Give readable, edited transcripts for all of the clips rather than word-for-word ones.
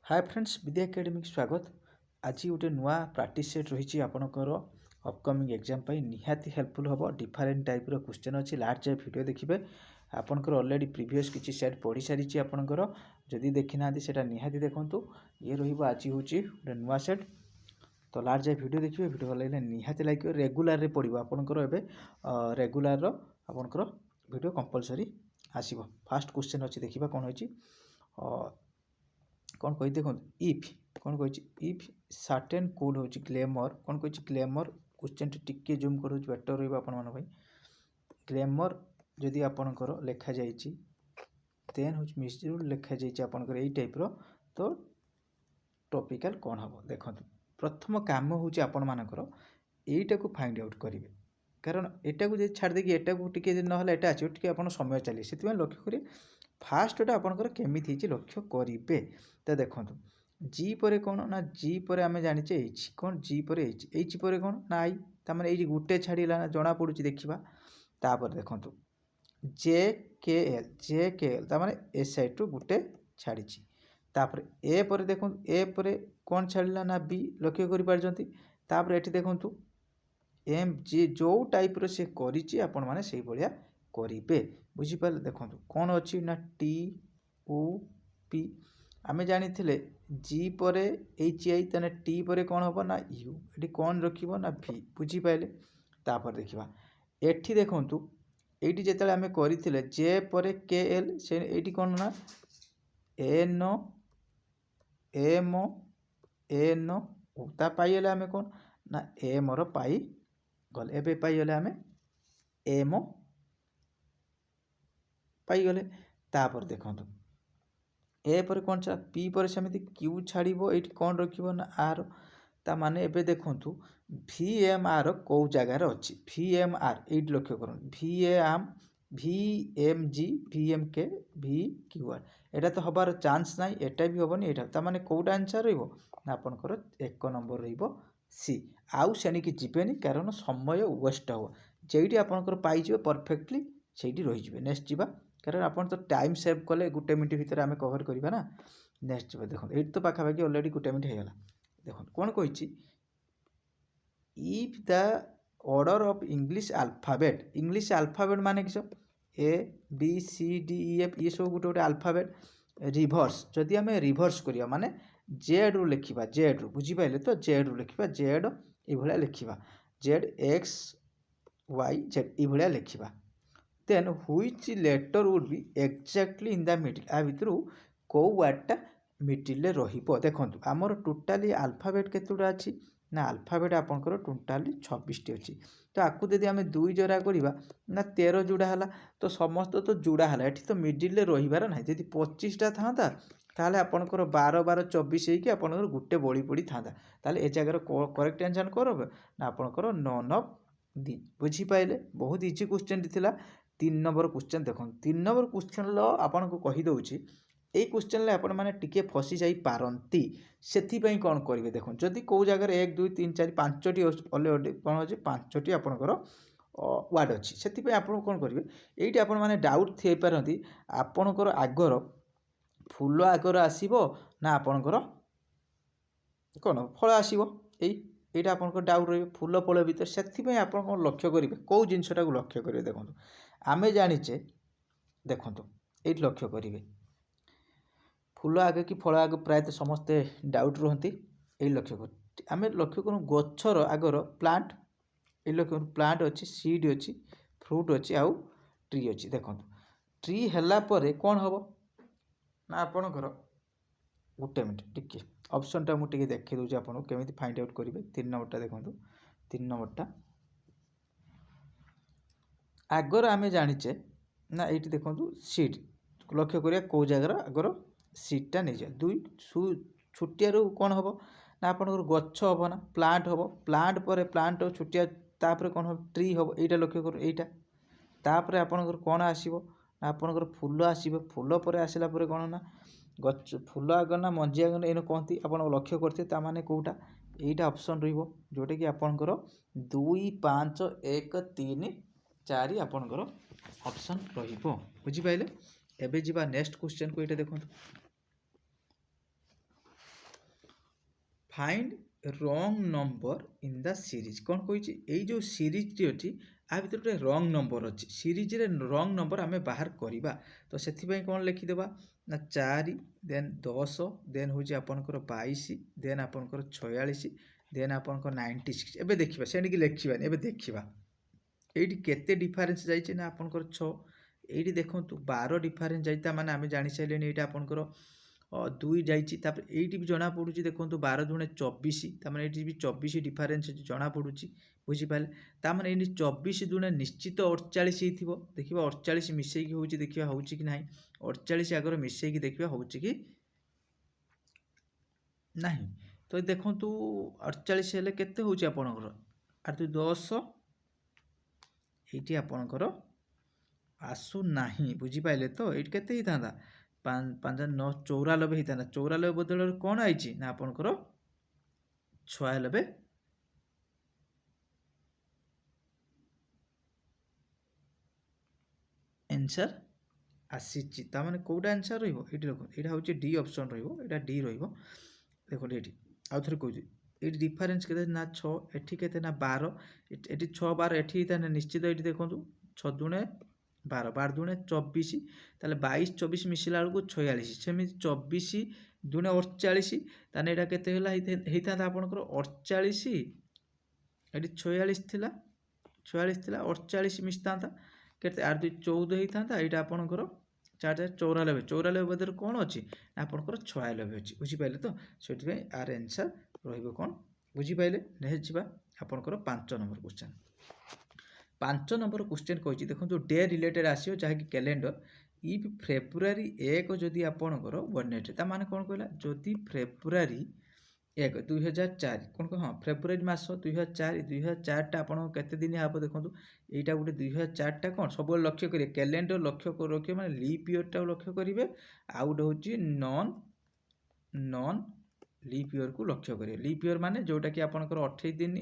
Hi friends विद्या academy स्वागत। आज गोटे नुआ प्रैक्टिस सेट रही आपणकर अपकमिंग एग्जाम पर निहाती हेल्पफुल हम डिफरेंट टाइप क्वेश्चन अच्छी लास्ट जाए वीडियो देखिए। आपंकर ऑलरेडी प्रीवियस किसी सेट पढ़ी सारी आपंकर जदि देखी ना से निहाती देखूँ ये रज हूँ गोटे नुआ सेट। तो लास्ट जाए वीडियो देखिए, वीडियो भल लगे निहाती लगे रेगुलार पढ़ो आपंकर एवं रेगुलार आपंकर वीडियो कंपलसरी आसो। फास्ट क्वेश्चन अच्छी देखा कौन हो कौन कही देखो इफ कौन कही इफ सर्टेन कोड हूँ ग्लैमर कौन कही ग्लैमर क्वेश्चन टी जूम कर बेटर रही ग्लैमर जदि आपणकर लिखा जाइए देन हूँ मिसयूज लिखा जाइए आपणकर यही टाइप्र तो टॉपिकल कौन हम देखो। प्रथम काम हूँ आपण मानकर यहीटा को फाइंड आउट करेंगे कारण एटा को छाड़ देकी एटा को टिके ना एटा आसो टी आप समय चलिए से लक्ष्य करेंगे फास्टा आपंकर केमी लक्ष्य करेंगे। तो देखो जी पर कौन ना जी पर आम जाने एच कौन जी पर एच पर कौन ना आई तार ये गोटे छाड़ा ना जना पड़ू देखा। तापर देखो जे के एल तार एस साइड रू गोटे छाड़ी तापर ए पर देखो ए पर कौन छाड़ा ना बी लक्ष्य कर देखु एम जी जो टाइप सी आपण मैंने से भाया करेंगे बुझीपारे। देखो कौन अच्छी ना टी ओ पी आम जानी जी पर एच आई तेने टी पर कौन हम ना यू ये कौन रख ना भि बुझीपारे। तापर देखा एठी देखु ये जिते आम करते जे पर के एल से ये कौन ना एन एम एन ता पाइले आम कौन ना एम पाई गले एवं पाइले आम एम पाइगले। तापर देखो ए पर कौन छा पी पर सेमती क्यू छाड़ ये कौन रखिए ना आर ता माने एबे देखु भि एम आर कौ जगार अच्छी भि एम आर ये लक्ष्य कर भि एम जी भि एम के भि क्यू आर एटा तो हबार चांस ना एटा भी हेनी एटा ता माने कौटा आंसर रहा आपनकर 1 नंबर सी आउ सेणिकी जीवेनि कारण समय वेस्ट हो जेटी आपनकर पाइजे परफेक्टली सेठी रही नेक्स्ट जीवा कारण आप तो टाइम सेव कले गोटे मिनट भितर आम कवर करवा ना। नेक्स्ट जीवा देखो ये तो पाखापाखि अलरेडी गोटे मिनट होगा। देखो कौन कही if the order of English alphabet माने किस A B C D E F ये सब गोटे गोटे अल्फाबेट रिभर्स जदि आम रिभर्स करिया माने जेड रु लिखा जेड रु बुझीपारे तो जेड रु लिखा जेड ये लिखा जेड एक्स वाई जेड ये लिखा then which letter would be exactly in the middle आ भितर कौ वार्डटा मिडिल रहिबो। देखंतु आमर टोटाली अल्फाबेट केतुटा अछि ना अल्फाबेट आपनकर टोटाली 26 टी अछि तो आकु यदि आम 2 जरा करिबा ना 13 जुड़ा हला तो समस्त तो जुड़ा हला एठी तो मिडिल रे रहिबार नाही यदि 25 टा थांता ताले आपनकर 12 12 24 हेकि आपनकर गुटे बळी पड़ी थांता ताले ए जगार करेक्ट आंसर करब ना आपनकर नन ऑफ दी बुझी पाइले। बहुत इजी क्वेश्चन थिला 3 नंबर क्वेश्चन देखो 3 नंबर क्वेश्चन लो आपन को कहि दउची ए क्वेश्चन ले आपण माने टिके फसी जाई पारंती सेथि पई कोन करिवे। देखो जदि को जगह 1 2 3 4 5 टी ऑलरेडी कोन होची 5 टी आपनकर वर्ड अछि सेथि पई आपण कोन करिवे एठी आपण माने डाउट थै पारंती आपनकर आगर फूल आगर आसीबो ना आपनकर कोन फल आसीबो एटा आपनकर डाउट रही फूल फल भीतर से आप लक्ष्य करेंगे कौ जिनसा को लक्ष्य करेंगे। देखो आमे जानीचे देखो ये लक्ष्य करेंगे फूल आगे कि फल आगे प्रायतः समस्ते डाउट रुहति ये लक्ष्य कर आम लक्ष्य करूँ गचर आगर प्लांट ये लक्ष्य करूँ प्लांट अच्छी सीड अच्छी फ्रूट अच्छी आउ ट्री अच्छी। देखो ट्री है कौन हम ना आपणकर गोटे मिनट टिके ऑप्शन टा मुझे देखी दूसरी आपको केमी फाइंड आउट करेंगे। 3 नंबरटा देखो 3 नंबरटा आगर आम जानीचे ना ये देखो सीड लक्ष्य करिया कौ जगार आगर सीडटा नहीं जाए 2 छुटिया कौन हम ना आपनकर गच्छ हम ना प्लांट हम प्लांट पर प्लांट छुटिया तापर कौन हम ट्री हम यहाँ लक्ष्य कर यहाँ तापर आपनकर कौन आसीबो ना आपनकर फूल आसीबो फूल पर आसला पर कौन ना गच फूल आगर ना मंजी आगर ये कहती आप लक्ष्य करते माने कौटा यहीटा ऑप्शन रहिबो जोटा कि आपनकर 2 5 1 3 4 आपनकर ऑप्शन रहिबो बुझी पाइले। एबे जीवा नेक्स्ट क्वेश्चन को ये देखो फाइंड रंग नंबर इन द सीरीज कौन कही यही जो सीरीज टी अच्छी आ भर गोटे रंग नंबर अच्छी सीरीज रे रंग नंबर आम बाहर करवा तो से कौन लिखिदेवा ना 4 देन 10 देन हूँ आपंकर 22 देन आपंकर 46 देन आपंकर 96 एबे देखिबा से लिखिबानी एबे देखिबा एठी केते डिफरेंस जाइए ना आपंकर 6 एठी देखंतु 12 डिफरेंस जाइता माने आमे जानि साइलेनी एटा आपंकर 2 जाइए तापर एठी भी जना पड़ुची देखंतु 12 दुणे 24 तामाने एठी भी 24 डिफरेंस जना पड़ुची बुझी पाले तामाने एठी 24 दुणे निश्चित 48 हिथिबो देखिबा 48 मिसेकी होउची देखिबा होउची कि नाही 48 आगर मिसेकी देखिबा होउची कि नाही तो देखंतु 48 हेले केते होउची आपनकर आर 10 एठी आपनकर आसु नाही बुझी पाइले तो एठी केते ही थांदा 5 9 94 ही थांदा 94 बदल कोन आइची ना आपनकर 96 आंसर आसीची ता माने कोडा आंसर रहिबो एठी देखो एटा होची डी ऑप्शन रहिबो एटा डी रहिबो देखो एठी आउ थरे कहूची एठी डिफरेंस केते ना 6 एठी केते ना 12 एठी 6 12 एठी ताने निश्चित एठी देखंतु 6 दुणे 12 12 दुणे 24 ताले 22 24 मिसिला बेलकु 46 सेमि 24 दुणे 48 ताने एटा केते होला हेता आपनकर 48 एठी 46 थिला 46 थिला 48 मिसतांता केते आर 14 हेता एटा आपनकर 4 4 94 94 बदर कौन अच्छी आपंकर 96 अच्छी बुझीपारे तो से आर आंसर रही कौन बुझीपारे नेक्स्ट जा आपंकर 5 नंबर क्वेश्चन 5 नंबर क्वेश्चन कही देखो डे रिलेटेड आसो जहाँकि कैलेंडर इफ फेब्रुआरी 1 जदि आपंकर बनेट माने कौन कहला जदि फेब्रुआरी 1 2004 कौन कह हाँ फेब्रुआरी मास 2004 2004 टा आपन केते दिन हम देखो यहाँ गोटे 2004 टा कौन सब लक्ष्य करेंगे कैलेंडर लक्ष्य रखिए मैंने लीप इयर टा लक्ष्य करेंगे आउ गोटे हूँ नॉन लीप इयर को लक्ष्य करेंगे लीप इयर माने जोटा कि आपंकर 28 दिन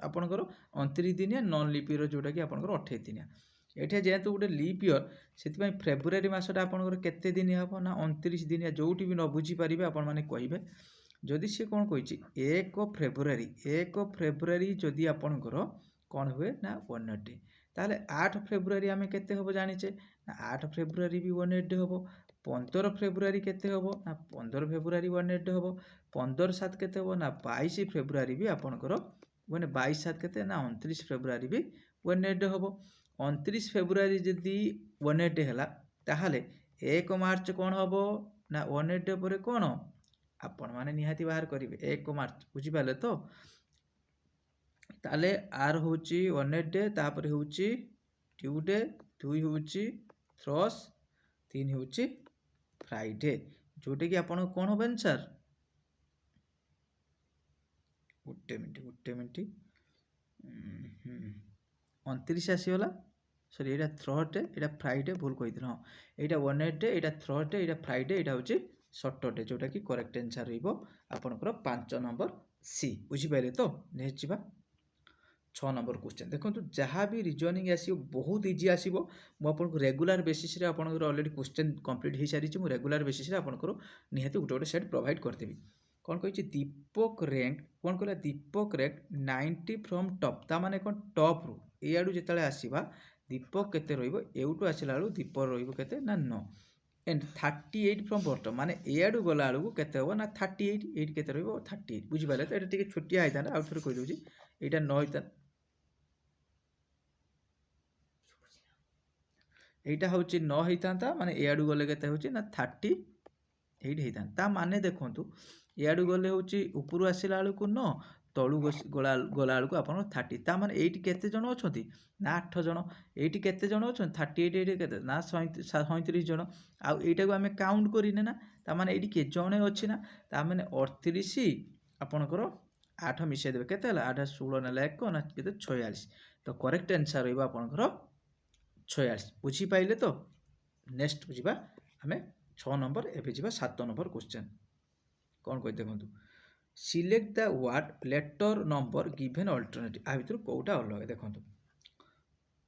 आपंकर 29 दिनिया नॉन लीप इयर जोटा कि आपंकर 28 दिनिया एठे जेहेतु गोटे लीप इयर से फेब्रुआरी मसटा आपंकर केते दिन हम ना 29 दिनिया जोटी भी न बुझी पारे आपण मैंने कहे जदि सी कौन कही 1 फेब्रुआरी जदि आपणकर कौन हुए ना 1 डे ताले 8 फेब्रुआरी आम के जाचे ना 8 फेब्रुआरी भी 1 डे हम 15 फेब्रुआरी केते हम ना 15 फेब्रुआरी 1 डे हम 15 7 केते हम ना 22 फेब्रुआरी भी आपणकर मैंने 22 7 केते ना 29 फेब्रुआरी भी 1 डे हम 29 फेब्रुआरी जदि 1 डे है ताहले 1 मार्च कौन हम ना 1 डे पर कौन आपण माने निहाती बाहर करेंगे 1 मार्च बुझीपारे तो ताले आर होची 1 डे तापर होची ट्यूडे 2 होची थ्रस 3 होची फ्राइडे जोटे कि आपण कौन हम आंसर गोटे मिनट 29 आसीगला सॉरी एटा थर्सडे एटा फ्राइडे भूल कही हाँ यहाँ 1 डे यहाँ थर्सडे यहाँ फ्राइडे यहाँ हूँ सटरडे जोटा कि करेक्ट आंसर रहा 5 नंबर सी बुझीपारे तो नेक्स्ट जा 6 नंबर क्वेश्चन देखो जहाँ भी रिजनिंग आसो बहुत इजी आसो मुझे regular basis already question complete हो सारी मुझे रेगुलर बेसिस आपंकर निहाती गोटे गोटे सेट प्रोवाइड करदेवी कौन कही दीपक रैंक कौन कहला दीपक रैंक 90 फ्रॉम टॉप ता माने कौन टॉप रु एआडू जिते आसवा दीपक केते रहिबो एउटू आसिला बेलू दीपक रहिबो केते ना 9 एंड 38 फ्रॉम बॉटम माने एआडू गला बेलू केते हो ना 38 8 केते रहिबो 38 बुझी पाले तो एटा टिके छोटिया आइताना आउट थोर कहि दोजी एटा 9 इता एटा होची 9 हेतांता माने एआडू गले केते होची ना 38 हेतांता माने देखंतु एआडू गले होची ऊपरू आसिला बेलू को 9 तलू गला बेलू आपन 30 ता माने एटी केते जण अछंती ना 8 जण एटी केते जण अछंती 38 एटी केते ना 37 जण आ एटा को हमें काउंट करिने ना ता माने एटी के जणे अछि ना ता माने 38 आपनकर 8 मिसे देबे केते हला 8 16 नेला 1 ना केते 46 तो करेक्ट आंसर रहइबा आपनकर 46 बुझी पाइले तो नेक्स्ट बुझिबा हमें 6 नंबर एबे जिबा 7 नंबर क्वेश्चन कौन कहि देखंतु select the word letter number given alternative आ भितर कोटा अलग देखंतु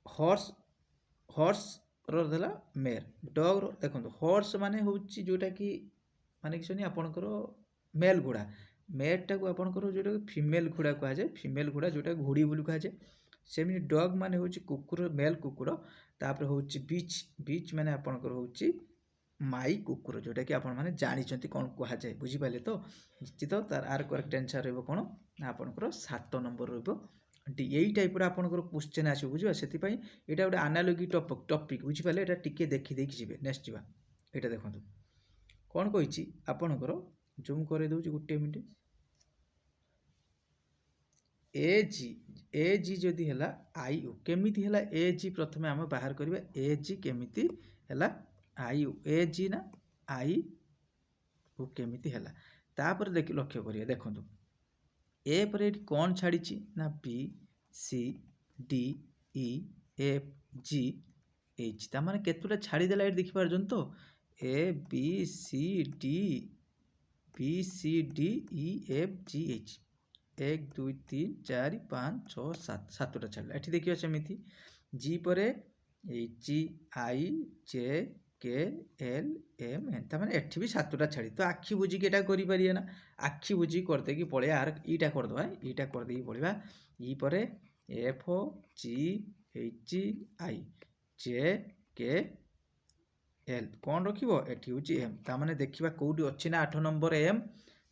हॉर्स रो देला मेयर डॉग रो देखंतु हॉर्स माने होची जोटा कि माने कि सुनी आपनकर मेल गुडा मेटा को आपंकर जोटा फिमेल घोड़ा कहुए फिमेल घोड़ा जोटा घोड़ी बोली कहुए सेमती डग मान हूँ कुकुर मेल कुकुर तापर हूँ बीच बीच माने आपंकर हूँ माई कुकुर जोटा कि आपण मैंने जानते कौन कहुए बुझीपारे तो निश्चित तार आर करेक्ट आंसर रही कौन आपंकर 7 नंबर डी यही टाइप आपंकर क्वेश्चन आसो बुझा से यहाँ गोटे आनालोगी टॉपिक बुझीपारे यहाँ टी देखी जी नेक्स्ट जावा यहाँ देखो कौन कही आपणकर जूम कर दूसरी गोटे मिनट ए जी जदि है आई यू केमी है ए जी प्रथम आम बाहर करवा ए जी केमी है आई यू ए जी ना आई यू केमी है तापर देख लक्ष्य करिए देखो ए पर ये कौन छाड़ी ना B C D E F G H तार केतोटा छाड़देला ये देखिपार तो A B C D E F G H 1 2 3 4 5 6 7 7टा छाड़ा ये देखिए सेमती जी पर एच आई जे के एल एम एन तार एठी भी 7टा छाड़ी तो आखि बुझिकी यहाँ करें ना आखि बुझिकी करदेकी पड़े आर ईटा करदे ईटा करदेकी पड़ा ई पर एफ जी एच आई जे के एल कौन रखिबो एठी होची एम तार देखा कौटी अच्छी ना 8 नंबर एम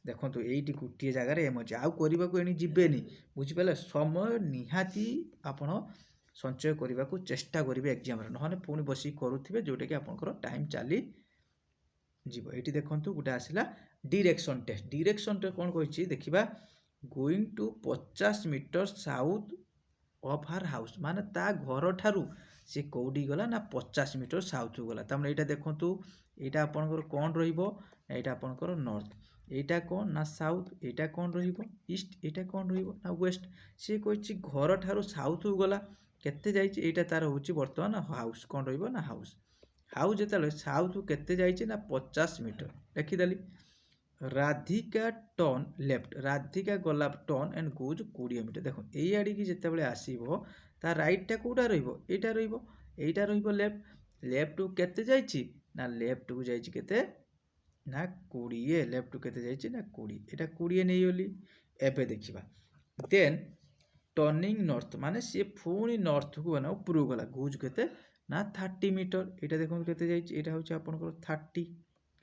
देखो ये गोटे जगार एम अच्छे आउ करने को जीवेनि बुझिपारे समय निहाती आपण संचय करने को चेष्टा करेंगे एग्जाम ना पुणी बस करुवे जोटा कि आपंकर टाइम चली जीव ये देखो गोटे आसला डायरेक्शन टेस्ट कौन कही देखा going to 50 metre south of her house माने ता घर ठारू सी कौटी गला ना 50 मीटर साउथ गला तमें यहाँ देखो यहाँ आपंकर कौन रहा आपंकर नॉर्थ यहाँ कौन ना साउथ यहाँ कौन रीस्ट यहाँ कौन ना वेस्ट सी कही घर ठारू साउथ गला केते जाइए यहाँ तार हूँ बर्तमान हाउस कौन ना हाउस हाउस जो साउथ केते जाइए ना 50 मीटर लिखिदेली राधिका टर्न लेफ्ट राधिका गला टर्न एंड गोज 20 मीटर देखो ये आड़िकी जिते आसो तार रईटा कौटा रहीटा रहीटा लेफ्ट लेफ्ट को केते जाइए ना लेफ्ट को जाइए ना 20 लेफ्ट को केते जाइए ना 20 यहाँ 20 नहीं गली एवं देखा देन टर्निंग नॉर्थ माने सी पुणी नॉर्थ को ना ऊपर गला गुज के ना 30 मीटर यहाँ देखो केते जाइए यहाँ हूँ आपंकर 30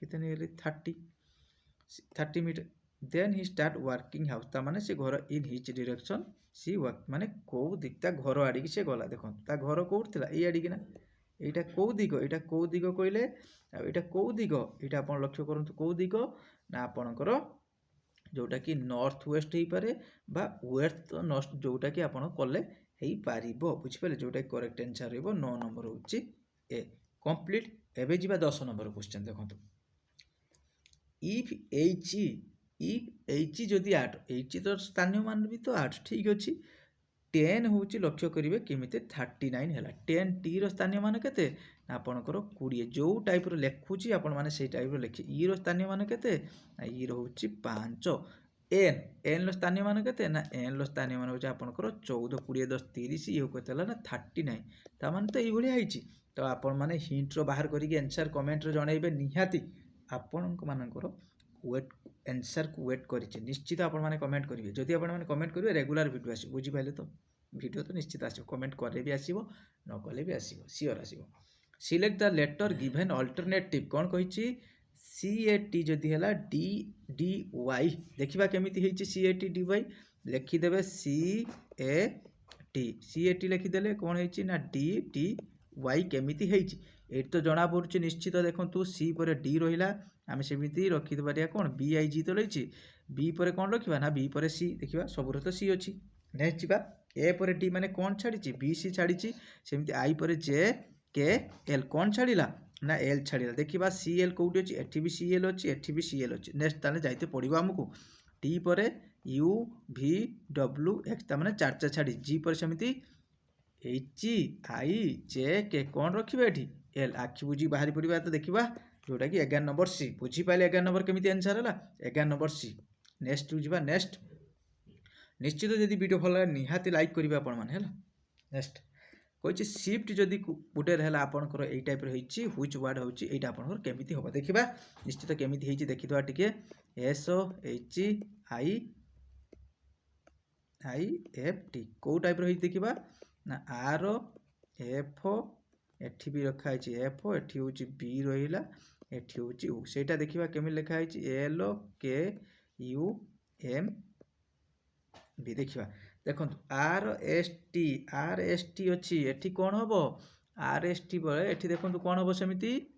केते नहीं 30 metre then he start working house ता माने से घर in which direction she work माने कौ दिक ता घर आड़िकी से गला देखो ता घर कौट थी ये आड़िकी ना यहाँ कौ दिग कहले यहाँ कौ दिग यहाँ आप लक्ष्य करूँ कौ दिग ना आपणकर जोटा कि नॉर्थ वेस्ट हो पारे बा वेस्ट नॉर्थ जोटा कि आप कले हो पार बुझिपारे जोटा कि करेक्ट आंसर रही 9 नंबर हूँ ए कंप्लीट एवं जी 10 नंबर क्वेश्चन देखो इफ एच जदि 8 एच तो स्थानीय मान भी तो 8 ठीक अच्छे 10 हूँ लक्ष्य करेंगे केमी 39 है 10 टी स्थानीय मान के आपणकर 20 जो टाइप लिखुची आपण मैंने से टाइप लिखिए ई स्थानीय मान के ई रोचे 5 एन एन स्थानीय मान के ना एन स्थानीय मान हूँ आपणकर 14 20 10 30 ये कहते ना 39 तार तो ये तो आपण मैंने हिंट बाहर करके आंसर कमेंट जनइबे निहाती आपण मानकर वेट आंसर को वेट कर निश्चित आपण मैंने कमेंट करेंगे जदि आप कमेंट करेंगे रेगुलर वीडियो आस बुझिपारे तो वीडियो तो निश्चित आसो कमेंट करे भी आसो न कले भी आसो सियोर आसो select the letter given alternative कौन कही सी ए टी जदि है डी डी वाई देखा केमी C A T D Y लिखिदेवे सी ए टी लिखिदेले कौन है डी डी वाई केमी ये तो जना पड़ुଛି निश्चित देखो सी पर डी रहा आम सेमती रखिदेर कौन बी आई जी तो रही बी पर कौन रखा ना बी पर सी देखा सबूर तो सी अच्छी नेक्स्ट जा ए पर डी माने कौन छाड़ी बी सी छाड़ी सेमती आई पर जे के एल कौन छाड़ा ना एल छाड़ा देखा सी एल कौटी अच्छी एटी भी सी एल अच्छी एटी भी सी एल अच्छी नेक्स्ट ताले जाइते पड़ो आमको टी पर यू भी डब्ल्यू एक्स तार 4 छाड़ी जी पर सेमती एच आई जे के कौन रखिए ये एल आखि बुझी बाहरी पड़ा तो देखा जोटा कि 11 नंबर सी बुझीपारे 11 नंबर केमी आंसर है 11 नंबर सी नेक्स्ट जा नेक्स्ट निश्चित जब वीडियो भल लगे निहाती लाइक करेंगे आपण मैंने नेक्स्ट कही सिफ्ट जदि गोटे है आपंकर यही टाइप रही ह्विच वार्ड हूँ यहाँ आपंकर केमी हम देखा निश्चित केमी देखीदा टे SHIIFT कौ टाइप रही देखा ना RF एठी भी रखाई F एठी हूँ B रहा एठी हूँ U सेटा देखा केमी लिखाई LKUM भी देखा देखो RST अच्छी एठी कौन हम RST बेले एठी देखो कौन हम सेमिति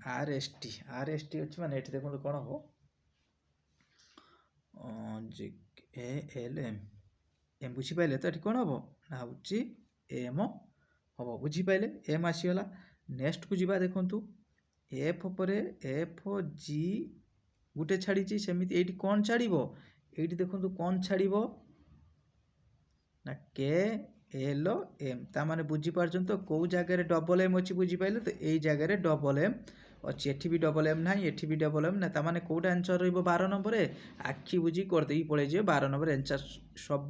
RST अच्छी माने एठी देखो कौन हम ALM एम बुझीपारे तो ये कौन हम ना हूँ एम हम बुझीपारे एम आसीगला नेक्स्ट को जीवा देखु एफ पर FG गोटे छाड़ी सेमती ये कौन छाड़ ये देखो कौन छाड़ ना KLM ताने बुझीपार तो कौ जगार डबल एम अच्छी बुझीपारे तो यही जगार डबल एम अच्छी एठी भी डबल एम ना एठी भी डबल एम ना ताने कौटा आंसर रही 12 नंबर आखि बुझी करदे पड़े 12 नंबर आंसर सब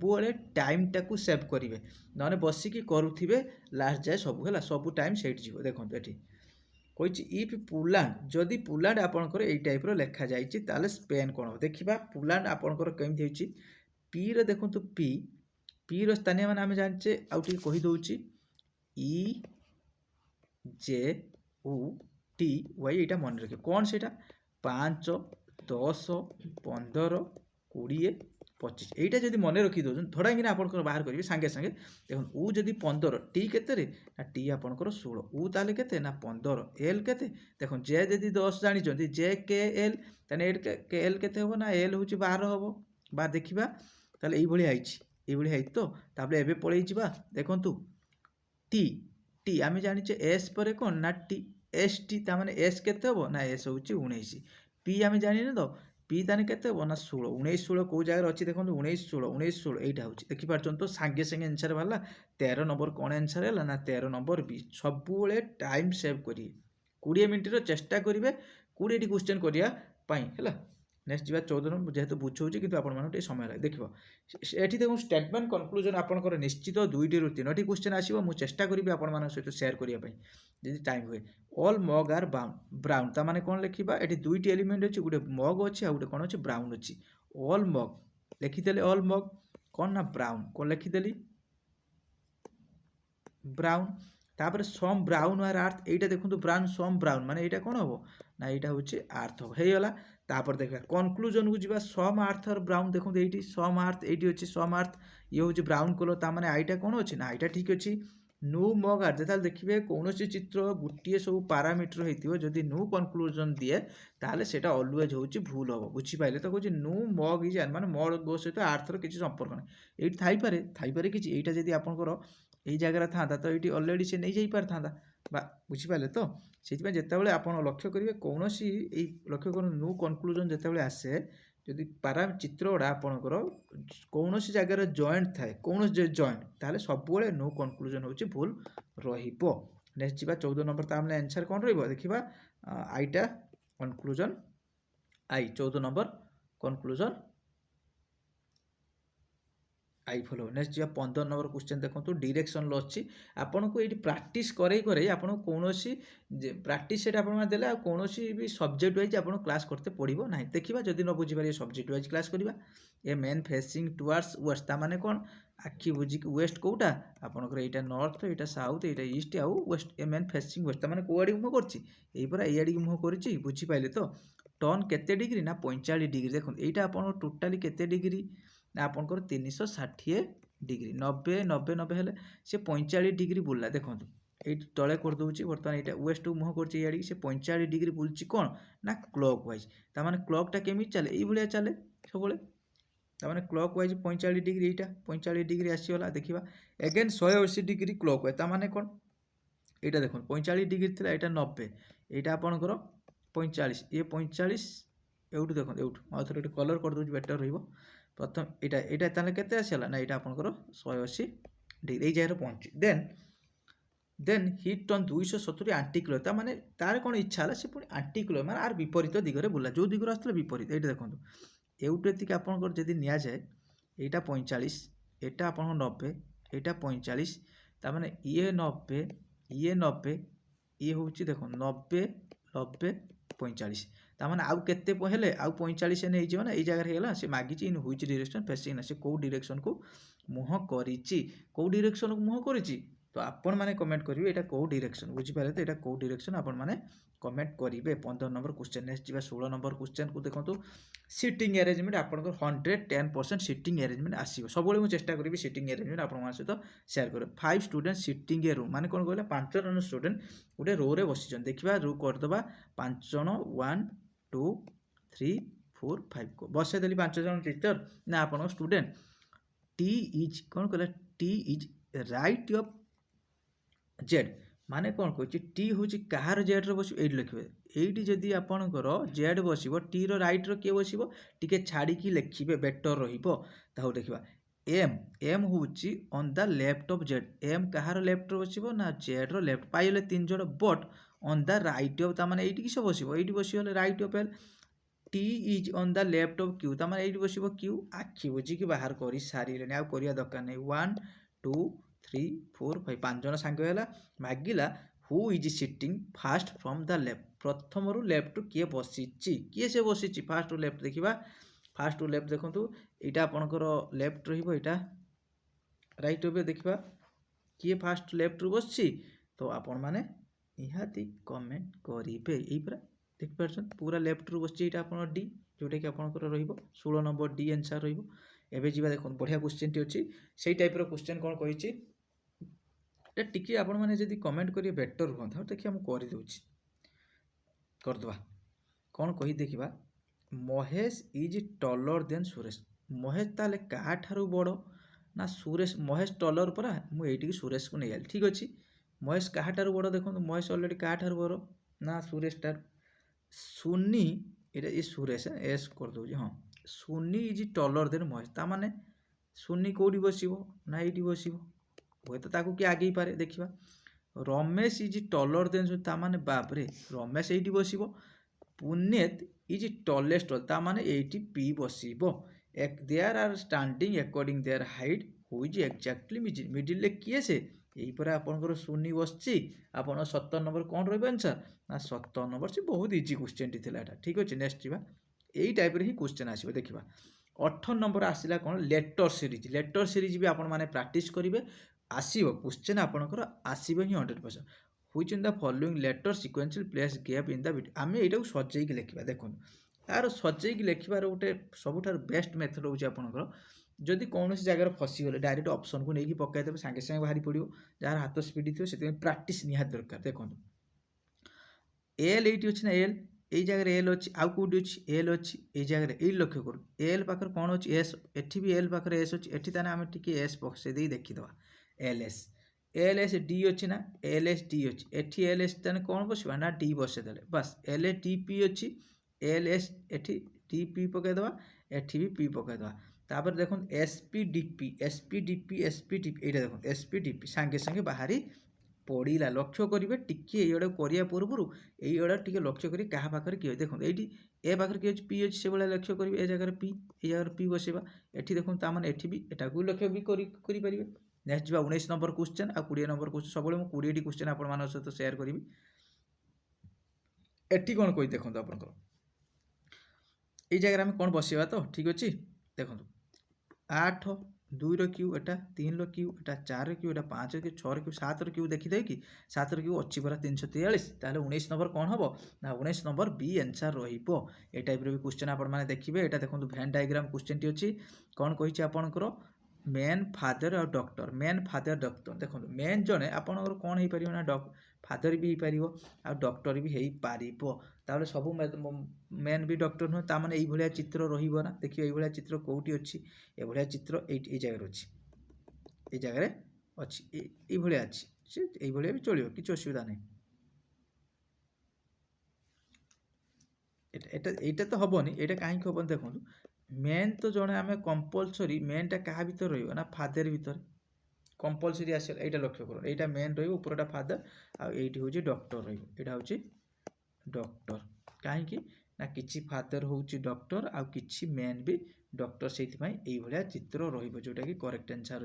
टाइम टाक सेव करेंगे ना बसिकी करुवे लास्ट जाए सब है सब टाइम से देखो ये कही इफ पुलांड जदि पुलांड आपंकर यही टाइप लिखा जाए स्पेन कौन हम देखा पुलांड आपंकर केमी पी रे देखो पी स्थानीय मान आम जाने आउ कहीदे EJUTY यहाँ मन रखिए कौन से 5 10 15 20 25 यहीटा जब मन रखी दौन थोड़ा कि आप बाहर करेंगे सांगे सांगे देखो उ जदि 15 टी के ना टी आपंकर 16 उ ताले के ना 15 एल के देखो जे जदि 10 जानी जे के एल के एल के ना एल हूँ 12 हम बा देखा ताले ये तो एबे पलि जा देखु टी टी आम जाने एस पर कौन ना टी एस टी ताने एस के ना एस हूँ 19 पी आम जाने तो पी ताने के ना 16 19 16 कौ जगह अच्छी देखो 19 16 19 16 यहाँ हूँ देखिपार तो सांगे सांगे आंसर बाहर 13 नंबर कौन आंसर है ना 13 नंबर बी सब टाइम सेव करिए 20 मिनट चेष्टा करेंगे 20 क्वेश्चन करने है नेक्स्ट जी 14 नंबर जेहेतु बुझाऊँगी कि आपको समय लगे देख ये देखो स्टेटमेंट कनक्लूजन आपंकर निश्चित 2 ରୁ 3ଟି क्वेश्चन आसो मुझे चेष्टा करी आप सहित सेयार करने जी टाइम हुए ऑल मग आर ब्राउन ताने कौन लिखा ये 2ଟି एलिमेंट अच्छी गोटे मग अच्छी आ गोटे कौन अच्छी ब्राउन अच्छी ऑल मग लिखिदेली ऑल मग कौन ना ब्राउन कौन लिखिदेली ब्राउन तापर सम ब्राउन आर आर्थ यहीटा देखो ब्राउन सम ब्राउन माने यहाँ कौन हम ना यहाँ हूँ आर्थ हम होगा तापर देखा कनक्लूजन को जी सम आर्थ और ब्राउन देखो ये सम आर्थ ये अच्छी सम आर्थ ये हूँ ब्राउन कलर ताने आईटा कौन अच्छी ना यहाँ ठीक अच्छी नु मग आर्थ जो देखिए कौन चित्र गोटे सब पारामिटर होती जदि नु कनक्लूजन दिए ताले सेटा अलवेज हूँ भूल हम बुझीपारे तो कहे नु मग इज माने मग सहित आर्थर किसी संपर्क ना ये थी कि यहाँ जब आपंकर यही जगह था तो ये अलरेडी से नहीं जापर था बुझीपारे तो से जिते आप लक्ष्य करेंगे कौन लक्ष्य कर नु कनक्लूजन जिते आसे जदि पारा चित्र गुड़ा आपंकर कौन जगार जॉइंट थाए कौन जॉइंट ताले सब नो कनक्लूजन हूँ भूल नेक्स्ट जी 14 नंबर तो आम आंसर कौन रखा आईटा conclusion I 14 number conclusion I follow next जी 15 नंबर क्वेश्चन देखो डायरेक्शन अच्छी आपन को ये प्रैक्टिस करे आपन कौन प्रैक्टिस से देले कौन भी सब्जेक्ट वाइज आप क्लास करते पड़ो ना देखा जदि न बुझीपारे सब्जेक्ट वाइज क्लास करवा ए मैन फेसिंग टुवर्ड्स वेस्ट ताने कौन आखि बुझिक वेस्ट कौटा आपंकर यहाँ नॉर्थ यहाँ साउथ यहाँ ईस्ट आउ west a man facing west ताने कौड़ी मुह कर मुह कर बुझीपारे तो टर्न केते डिग्री ना 45 डिग्री देखो यहाँ आप टोटाली केते डिग्री ना आपंकर 360 डिग्री 90 90 90 हेले से 45 डिग्री बुल्ला देखो ये तले करदे बर्तमान यहाँ वेस्ट मुह कर 45 डिग्री बुलची कौन ना क्लॉक वाइज ताने क्लॉकटा केमी चले ये चले सब ताने क्लॉक वाइज 45 डिग्री यहाँ 45 डिग्री आसीगला देखा एगेन 180 डिग्री क्लॉक वाइज ताने कौन यहाँ देखो 45 डिग्री थी यहाँ 90 यहाँ आपंकर 45 ये 45 एवटू देखो एवटू आउे कलर करदे बेटर रही प्रथम यहाँ ताले केते आसीगला ना यहाँ आपंकर 180 डिग्री यही जगह पहुँची then then he turn 270 anti clock माने तार कौन इच्छा है सी पुणी आंटी क्लॉक माने आर विपरीत दिगरे बुला जो दिगरे आसले विपरीत ये देखो एवटेक आपंकर जदि नि जाए यहाँ 45 एटा आप 90 यहाँ 45 तार ये 90 ये 90 ये हूँ देख 90 90 45 तार आउ केते हेले आउ 45 नहीं जाओ ना ये जगह से मागिची इन ह्विच डायरेक्शन फेसिंग ना से कौ डायरेक्शन को मुह करिची कौ डायरेक्शन को मुह करिची तो आपण मैंने कमेंट करेंगे यहाँ कौ डायरेक्शन बुझीपारे तो यहाँ कौ डायरेक्शन आपण मैंने कमेंट करेंगे 15 नंबर क्वेश्चन नेक्स्ट जी 16 नंबर क्वेश्चन को देखो सिटिंग अरेंजमेंट आपंकर 110% सिटिंग अरेंजमेंट आसो सब मुझे चेष्टा करी सिटिंग अरेंजमेंट आप सहित सेयार कर 5 स्टूडेंट सिटिंग ए रो माने कौन कहला 5 जन स्टूडेंट गोटे रो रे बसी देखा रो करदे 5 जन 1 2 3 4 5 को बसई देली 5 जन टीचर ना आप स्टूडेंट टी इज कौन कहला T is right of Z माने कौन कहूँ टी हूँ कहार जेड रो बस ये लिखे ये जदि आपणकर जेड बस टी रईट रो किए बस टी छाड़ी लिखे बेटर रहा देखा एम एम हूँ on the left of Z M कहार लेफ्ट रो बस ना जेड रो लेफ्ट पाइले 3 जन but on the right of ताने ये किस बस ये बसगले right of L T is on the left of Q ताने ये बस क्यू आखि बुझिकी बाहर कर सारे आउ करवा दरकार नहीं 1 2 3 4 5 5 जन सांग मागिला who is sitting first from the left प्रथम रु लेफ्ट टू किए बसी किए से बसी फास्ट रु लेफ्ट देखा फास्ट रु लेफ्ट देखो यहाँ आपणकर लेफ्ट रहा राइट रो देखा किए फास्ट लेफ्ट रु बस तो आपण मैंने निहाती कमेंट करेंगे यही पूरा देखिए पूरा लेफ्ट रु बस आप डी जोटा कि आपंकर रो 16 नंबर डी आंसर रही जी देखो बढ़िया क्वेश्चन टी अच्छी से टाइप क्वेश्चन कौन कही टी आपण मैंने जब कमेंट करेंगे बेटर रुहता देखिए मुझे करदे करदे कौन कही देखा Mahesh is taller than Suresh Mahesh ताले क्या ठारू बड़ ना सुरेश महेश टलर परा मुझे सुरेश को नहीं आई ठीक अच्छे महेश क्या ठारू बड़ देखो महेश अलरेडी क्या ठारू बड़ ना सुरेश टार सुनी ये सुरेश एस करदे हाँ सुनी इज टलर देन महेश ता माने सुनी कौटी बस ना ये बस हुए तो किए आगे पारे देखा रमेश इज टलर देन ताने बापरे रमेश ये बस पुनेत इज टलेस्ट ताने ये पी बस there are standing according there height who is exactly middle किए से यही पर आपंकर सुनी बस आप 17 नंबर कौन रही आंसर ना 17 नंबर से बहुत इजी क्वेश्चन टी था ठीक अच्छे नेक्स्ट जी यही टाइप ही क्वेश्चन आसो देखा 18 नंबर आसला कौन लेटर सीरीज भी आपण मैंने प्रैक्टिस करेंगे आसो क्वेश्चन आपंकर आसो ही 100% which in the following letter sequential place gap in the video um यहाँ सजेक लिखा देखो तार सजेक लिखार गोटे सबुठ बेस्ट मेथड हूँ आपंकर जदि कौन जगह फसीगले डायरेक्ट ऑप्शन को लेकिन पकईदे सागे सागे बाहरी पड़ो जार हाथ स्पीड थी से प्राक्ट निहाती दरकार देखो एल ये अच्छी ना एल ये जगह एल अच्छी आउ कौटी अच्छी एल अच्छी ये जगह ये लक्ष्य करूँ एल पाखे कौन अच्छी एस एटी भी एल पाखे एस अच्छी एटी आम टी एस पकई दे देखीद एल एस डी अच्छी ना एल एस डी अच्छी एटी एल एस तेने कौन बस ना डी बसईदे बस एल ए टी पी अच्छी L S A T D P पकईदे एटी भी पी पकईदे तापर देखो एसपीडीपी एसपीडीपी एसपीडीपी ये देखो एसपीडीपी सांगे सांगे बाहरी पड़ा लक्ष्य करेंगे टिके ये करने पूर्व ये टे लक्ष्य करें क्या पाखे किए देखो ये ए पाखे किए पी अच्छी से भाई लक्ष्य करेंगे ए जगह पी ये जगह पी बसवा ये देखो ताने ये भी यहाँ लक्ष्य भी करेंगे नेक्स्ट जी 19 नंबर क्वेश्चन आ 20 नंबर क्वेश्चन सब 20 क्वेश्चन आप सहित सेयार करी एटी कौन कही देखो आप ये जगह आम कौन बसवा तो ठीक अच्छे देखो 8 2 क्यू एटा 3 क्यू एटा 4 क्यू एटा 5 क्यू 6 क्यू 7 क्यू देखीदे कि 7 क्यू अच्छी परा 343 ताहले 19 नंबर कौन हम ना 19 नंबर बी आंसर रहिबो ए टाइप रो भी क्वेश्चन आपण माने देखिबे एटा देखो वेन डायग्राम क्वेश्चन टी अछि कौन कहिछि आपनकर मेन फादर और डॉक्टर मेन फादर डॉक्टर देखो मेन जने आपनकर कौन हो पारिबो ना फादर भी हो पारिबो आ डॉक्टर भी हो पारिबो ताहले सब मेन भी डॉक्टर नुह ताने यही भाया चित्र रहिबो ना देखिए यही भाया चित्र कोठी अच्छी ए भाया चित्र ये जगह अच्छी ये जगह अच्छी ये भाया अच्छी से ये भाया भी चलो किसी असुविधा नहीं एटा तो हेनी ये कहीं हम देखो मेन तो जड़े आम कंपलसरी मेनटा क्या भर रहा फादर भर कंपलसरी आस यहाँ लक्ष्य कर यहाँ मेन रहा फादर आईटी हूँ डॉक्टर रहा हूँ डॉक्टर कहीं ना किसी फादर हूँ डॉक्टर आ किसी मेन भी डॉक्टर से भाया चित्र रोटा कि करेक्ट आंसर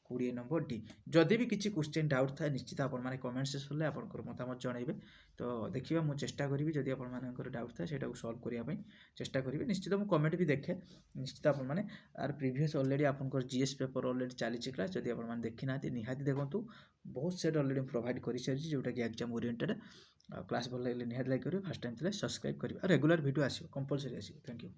रो20 नंबर डी जदि भी किसी क्वेश्चन डाउट था निश्चित आप कमेंट सेक्शन में आपंकर मतामत जनइबे तो देखिए मुझे चेष्टा करी जदि आपर डाउट था से सल्व करने चेष्टा करी निश्चित मुझे कमेंट भी देखे निश्चित आपने आर प्रीवियस ऑलरेडी आपंकर जीएस पेपर ऑलरेडी चली क्लास जदि आप देखी ना निहाती देखूँ बहुत सेट ऑलरेडी प्रोवाइड कर सारी जोटा कि एग्जाम ओरिएंटेड क्लास भल लगे निहाती लाइक करेंगे फर्स्ट टाइम सब्सक्राइब करेंगे रेगुलर वीडियो आसो कंपलसरी आसो थैंक यू।